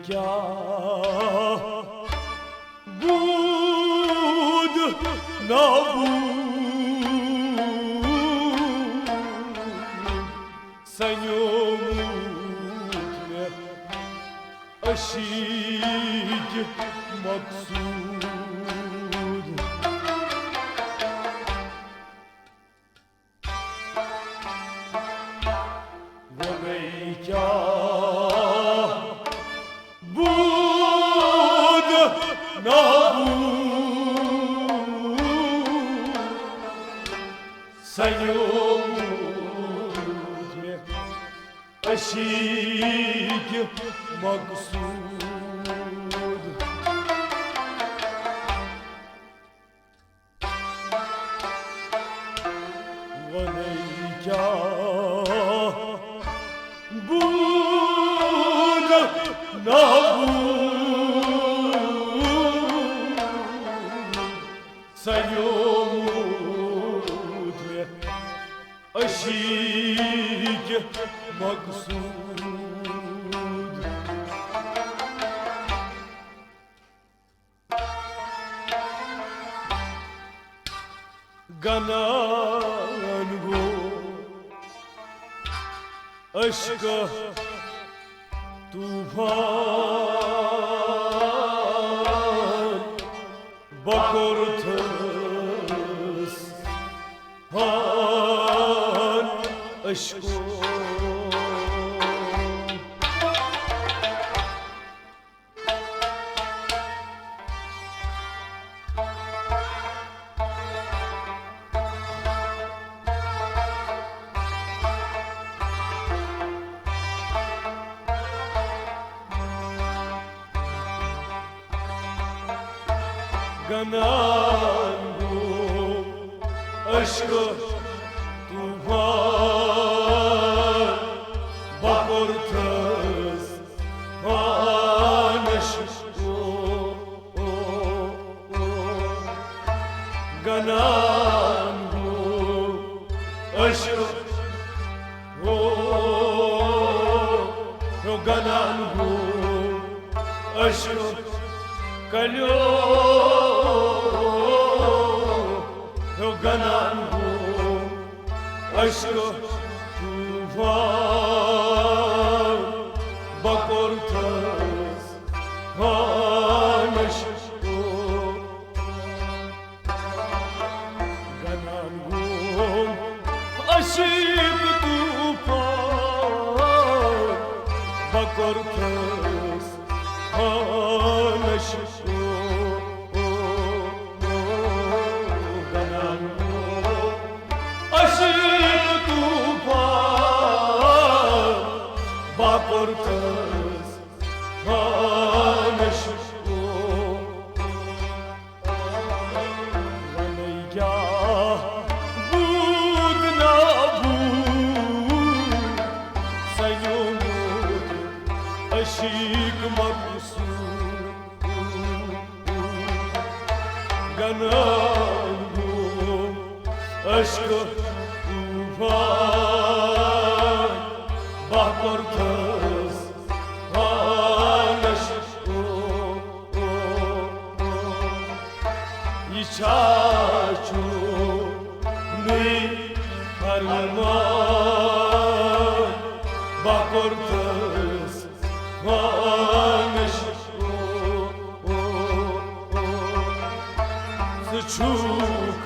क्या بود نبود سنومود اشیگ مقصود و میگه بود نبود سنومود اشیگ مقصود و نیگه بود نبود سیومود اشیگ مقصود گنان گو عشق طوفان بکرتس هان عشق گنان گو عشق طوفان بکرتس هان عشق گنان گو عشق گنان گو عشق کلیو گنان گو عشق طوفان بکرتس هان عشق گنان گو عشق طوفان بکرتس هان عشق بکرتس هان عشق و نیگه بود نبود سیومود اشیگ مقصود گنان گو عشق طوفان بکرتس هان عشق ایچاچو نی فرمان بکرتس هان عشق زچوک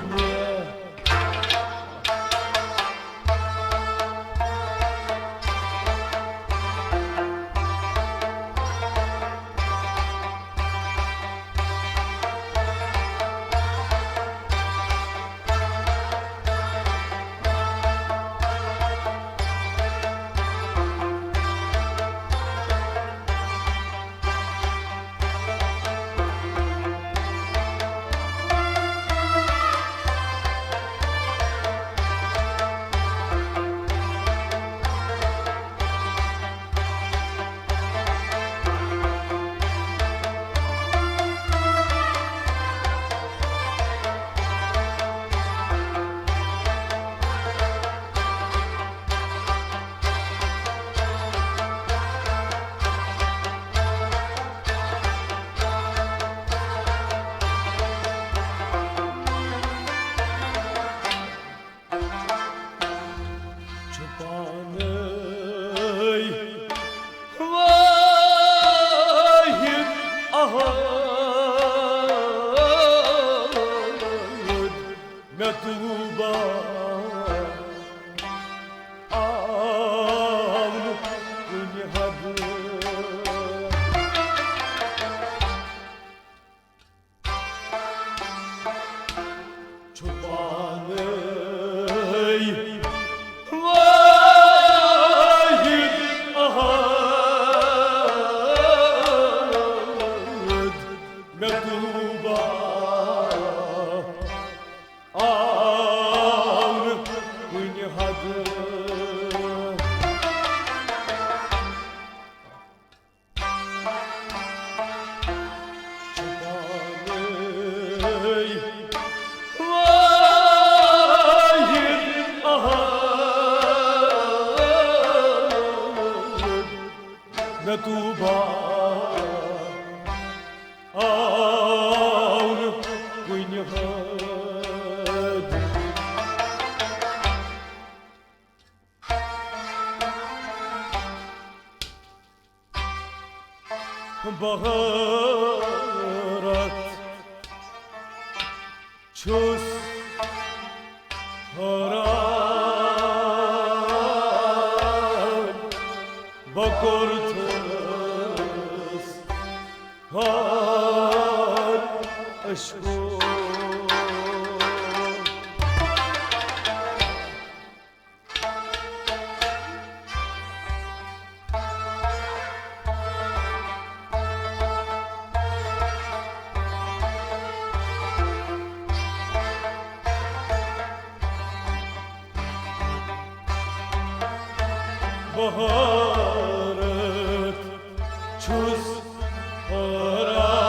Çubanıy vahid ahad metuba avnu kunyahadı Çubanıy vahid ahad metuba avnu kunyahadı Çubanıy vahid ahad metuba avnu kunyahadı Baharat çöz haran bakortuz har aşkı Baharat çöz haran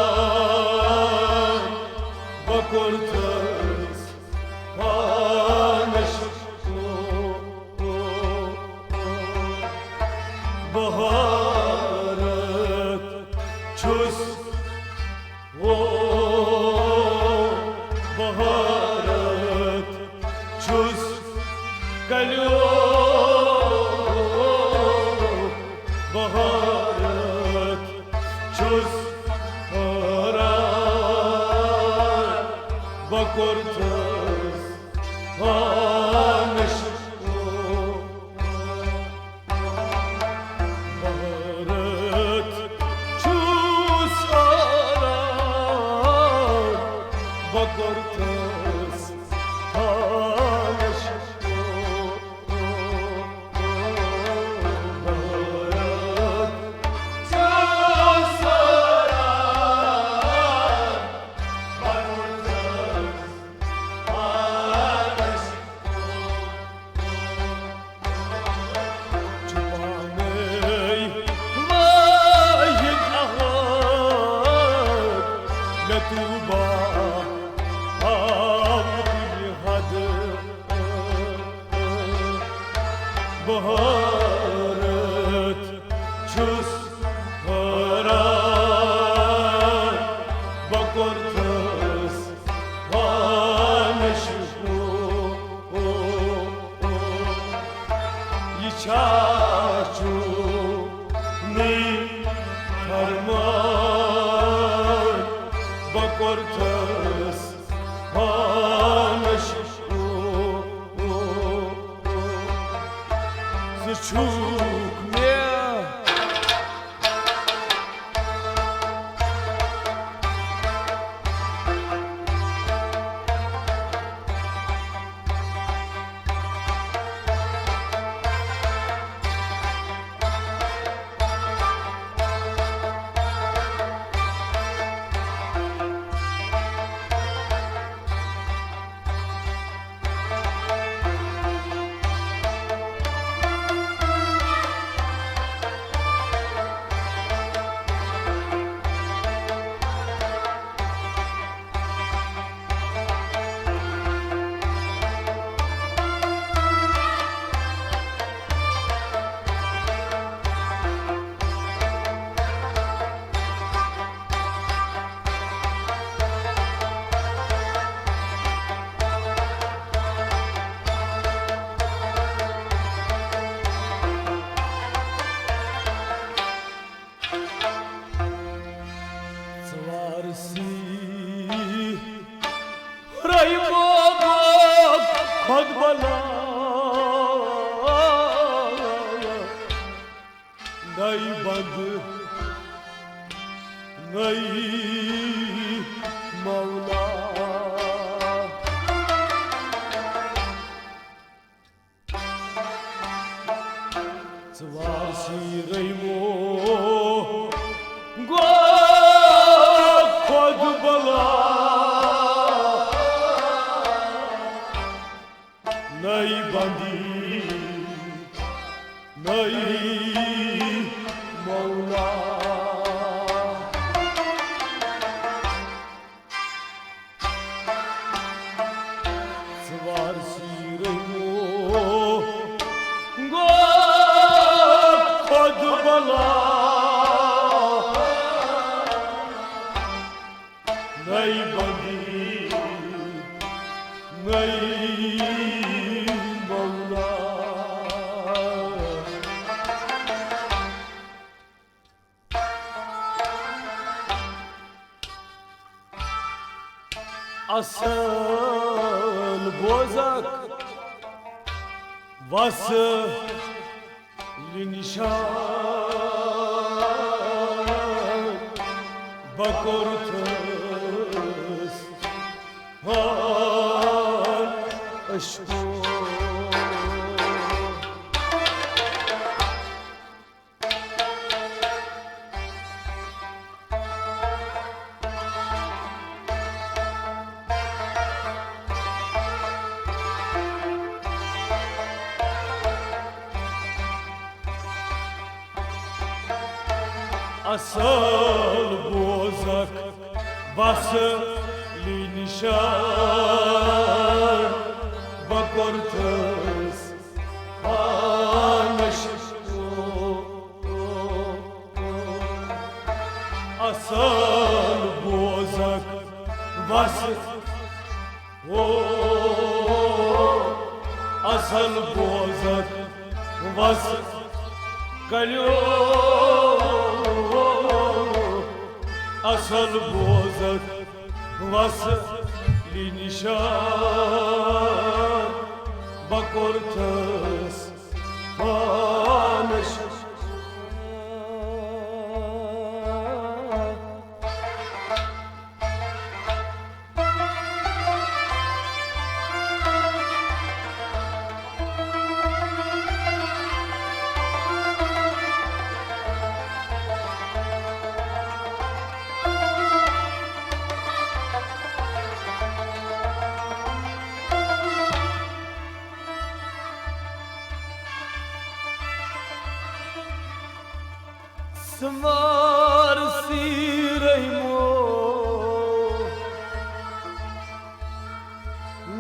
bakortuz har aşkı Baharat çöz baharat çöz Baharat çöz haran bakortuz har aşkı Baharat çöz haran bakortuz har aşkı Çubanıy vahid ahad metuba avnu kunyahadı Baharat çöz haran bakortuz har aşkı Yiçaçu ni karman bakortuz har aşkı Zıçuk me नहीं बोगो खुद बला नहीं बंद नहीं मौला Svarsi reymo go khod bala nahi bandi nahi maula Svarsi reymo go नहीं बंदी नहीं मौला असल bozak was linişan bakortuz hal aşkı Asal bozak bası linişan bakortuz anıştu Asal bozak bası Asal bozak bası Asal bozak vası linişan bakortuz anış Svarsi reymo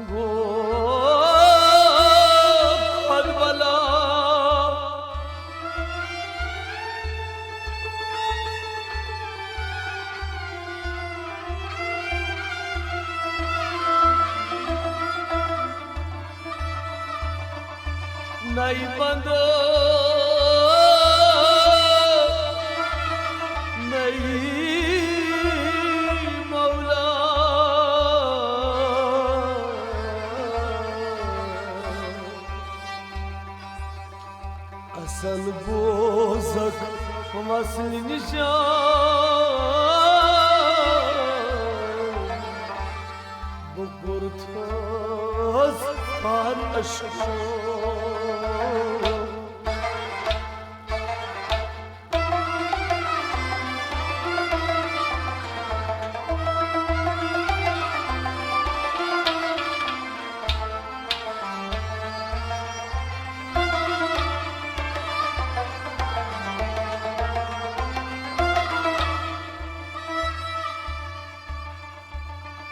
go khod bala nahi bando Asal bozak masli nişan bakortuz par aşkı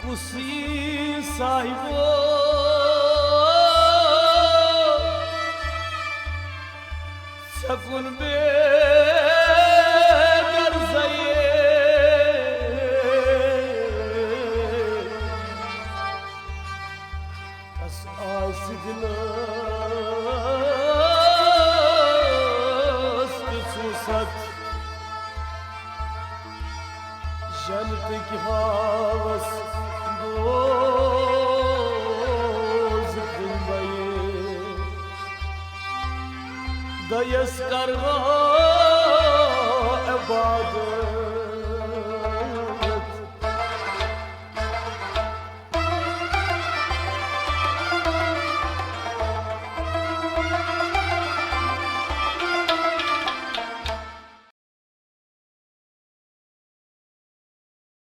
Kusi sahibo sakun be garzaye as asiglas susat jante ki havas سيسكر عباده